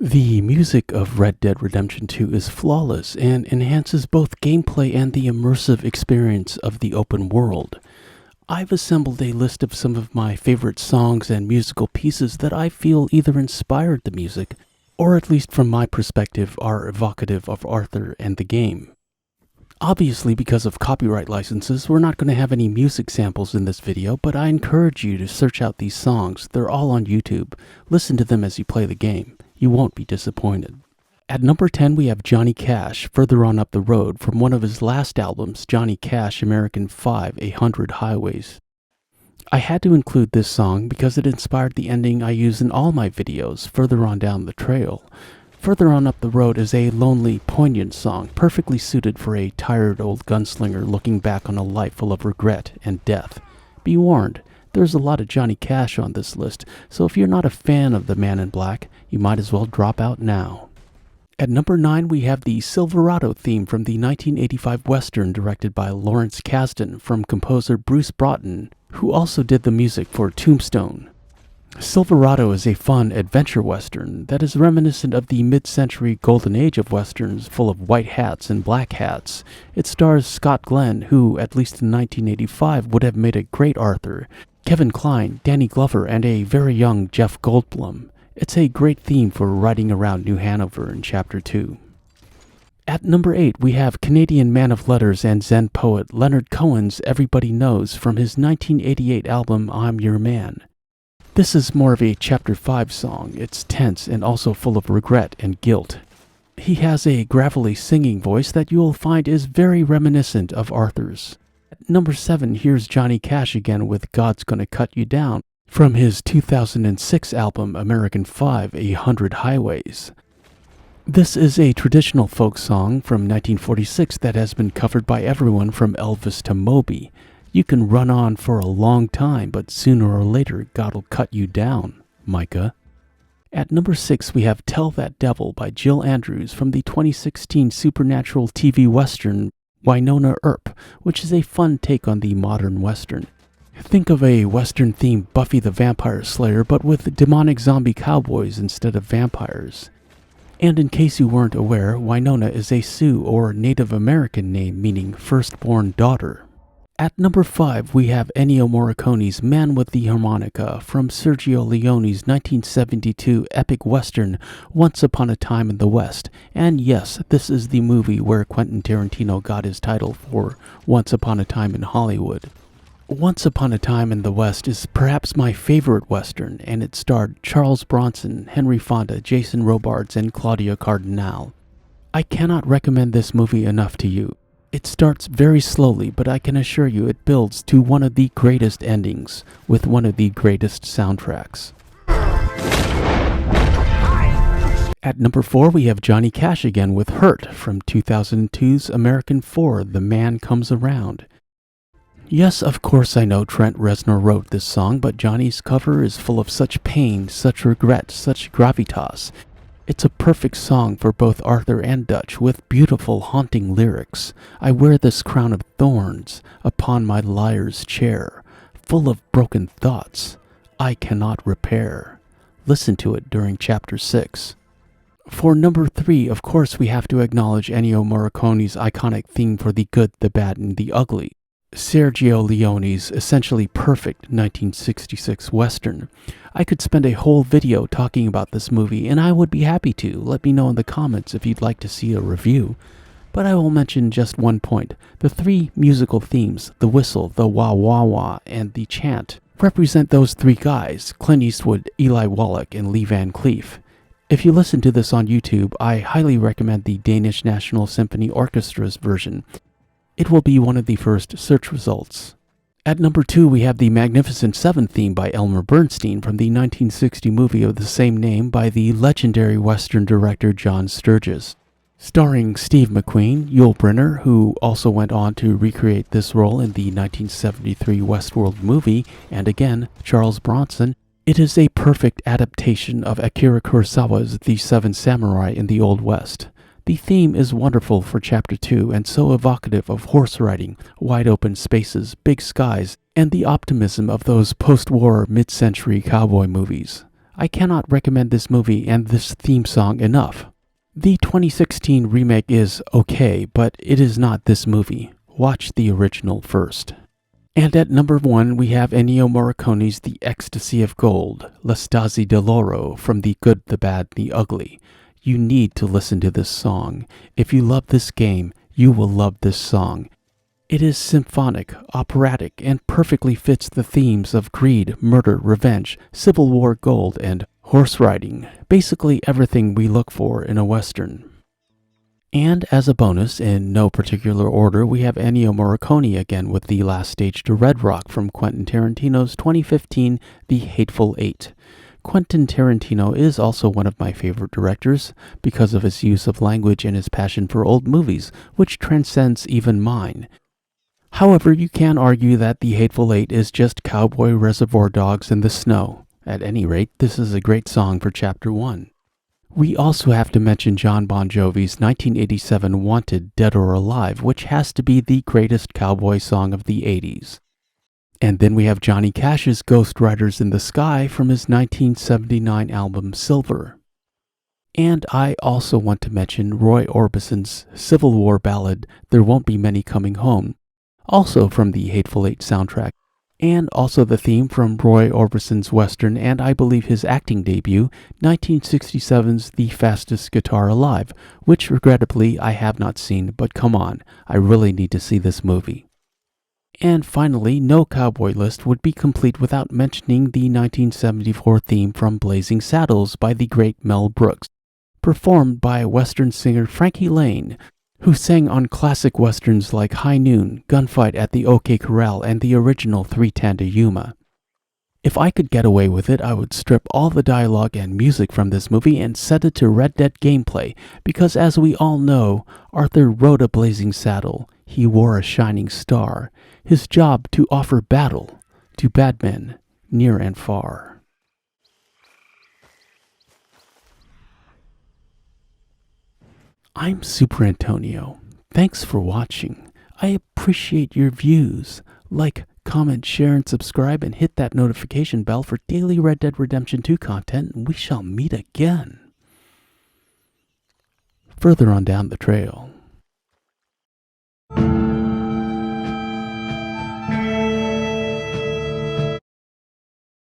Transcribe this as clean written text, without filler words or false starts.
The music of Red Dead Redemption 2 is flawless and enhances both gameplay and the immersive experience of the open world. I've assembled a list of some of my favorite songs and musical pieces that I feel either inspired the music, or at least from my perspective are evocative of Arthur and the game. Obviously, because of copyright licenses, we're not going to have any music samples in this video, but I encourage you to search out these songs. They're all on YouTube. Listen to them as you play the game. You won't be disappointed. At number 10, we have Johnny Cash, Further On Up the Road, from one of his last albums, Johnny Cash American 5, 100 Highways. I had to include this song because it inspired the ending I use in all my videos, Further On Down the Trail. Further On Up the Road is a lonely, poignant song, perfectly suited for a tired old gunslinger looking back on a life full of regret and death. Be warned, there's a lot of Johnny Cash on this list, so if you're not a fan of the Man in Black, you might as well drop out now. At number 9, we have the Silverado theme from the 1985 Western directed by Lawrence Kasdan from composer Bruce Broughton, who also did the music for Tombstone. Silverado is a fun adventure western that is reminiscent of the mid-century golden age of westerns full of white hats and black hats. It stars Scott Glenn, who, at least in 1985, would have made a great Arthur, Kevin Kline, Danny Glover, and a very young Jeff Goldblum. It's a great theme for riding around New Hanover in Chapter 2. At number 8, we have Canadian man of letters and Zen poet Leonard Cohen's Everybody Knows from his 1988 album I'm Your Man. This is more of a Chapter 5 song. It's tense and also full of regret and guilt. He has a gravelly singing voice that you'll find is very reminiscent of Arthur's. At number 7, here's Johnny Cash again with God's Gonna Cut You Down from his 2006 album American 5, 100 Highways. This is a traditional folk song from 1946 that has been covered by everyone from Elvis to Moby. You can run on for a long time, but sooner or later, God'll cut you down, Micah. At number 6, we have Tell That Devil by Jill Andrews from the 2016 supernatural TV western Wynonna Earp, which is a fun take on the modern western. Think of a western-themed Buffy the Vampire Slayer, but with demonic zombie cowboys instead of vampires. And in case you weren't aware, Wynonna is a Sioux or Native American name meaning firstborn daughter. At number 5, we have Ennio Morricone's Man with the Harmonica from Sergio Leone's 1972 epic western Once Upon a Time in the West. And yes, this is the movie where Quentin Tarantino got his title for Once Upon a Time in Hollywood. Once Upon a Time in the West is perhaps my favorite western, and it starred Charles Bronson, Henry Fonda, Jason Robards, and Claudia Cardinale. I cannot recommend this movie enough to you. It starts very slowly, but I can assure you it builds to one of the greatest endings, with one of the greatest soundtracks. At number 4, we have Johnny Cash again with Hurt from 2002's American 4, The Man Comes Around. Yes, of course I know Trent Reznor wrote this song, but Johnny's cover is full of such pain, such regret, such gravitas. It's a perfect song for both Arthur and Dutch, with beautiful, haunting lyrics. I wear this crown of thorns upon my liar's chair, full of broken thoughts I cannot repair. Listen to it during Chapter 6. For number 3, of course we have to acknowledge Ennio Morricone's iconic theme for the good, the bad, and the ugly. Sergio Leone's essentially perfect 1966 Western. I could spend a whole video talking about this movie, and I would be happy to. Let me know in the comments if you'd like to see a review. But I will mention just one point. The 3 musical themes, the whistle, the wah-wah-wah, and the chant, represent those 3 guys, Clint Eastwood, Eli Wallach, and Lee Van Cleef. If you listen to this on YouTube, I highly recommend the Danish National Symphony Orchestra's version. It will be one of the first search results. At number 2, we have the Magnificent Seven theme by Elmer Bernstein from the 1960 movie of the same name by the legendary Western director John Sturges. Starring Steve McQueen, Yul Brynner, who also went on to recreate this role in the 1973 Westworld movie, and again, Charles Bronson, it is a perfect adaptation of Akira Kurosawa's The Seven Samurai in the Old West. The theme is wonderful for Chapter 2 and so evocative of horse riding, wide open spaces, big skies, and the optimism of those post-war mid-century cowboy movies. I cannot recommend this movie and this theme song enough. The 2016 remake is okay, but it is not this movie. Watch the original first. And at number 1, we have Ennio Morricone's The Ecstasy of Gold, L'Estasi dell'Oro from The Good, the Bad, the Ugly. You need to listen to this song. If you love this game, you will love this song. It is symphonic, operatic, and perfectly fits the themes of greed, murder, revenge, Civil War gold, and horse riding. Basically everything we look for in a Western. And as a bonus, in no particular order, we have Ennio Morricone again with The Last Stage to Red Rock from Quentin Tarantino's 2015 The Hateful Eight. Quentin Tarantino is also one of my favorite directors because of his use of language and his passion for old movies, which transcends even mine. However, you can argue that The Hateful Eight is just cowboy reservoir dogs in the snow. At any rate, this is a great song for Chapter 1. We also have to mention Jon Bon Jovi's 1987 Wanted, Dead or Alive, which has to be the greatest cowboy song of the 80s. And then we have Johnny Cash's Ghost Riders in the Sky from his 1979 album Silver. And I also want to mention Roy Orbison's Civil War ballad, There Won't Be Many Coming Home, also from the Hateful Eight soundtrack, and also the theme from Roy Orbison's Western and I believe his acting debut, 1967's The Fastest Guitar Alive, which regrettably I have not seen, but come on, I really need to see this movie. And finally, no cowboy list would be complete without mentioning the 1974 theme from Blazing Saddles by the great Mel Brooks, performed by Western singer Frankie Laine, who sang on classic westerns like High Noon, Gunfight at the OK Corral, and the original 310 to Yuma. If I could get away with it, I would strip all the dialogue and music from this movie and set it to Red Dead gameplay, because as we all know, Arthur rode a blazing saddle, he wore a shining star, his job to offer battle to bad men near and far. I'm Super Antonio. Thanks for watching. I appreciate your views. Like, comment, share, and subscribe, and hit that notification bell for daily Red Dead Redemption 2 content, and we shall meet again further on down the trail.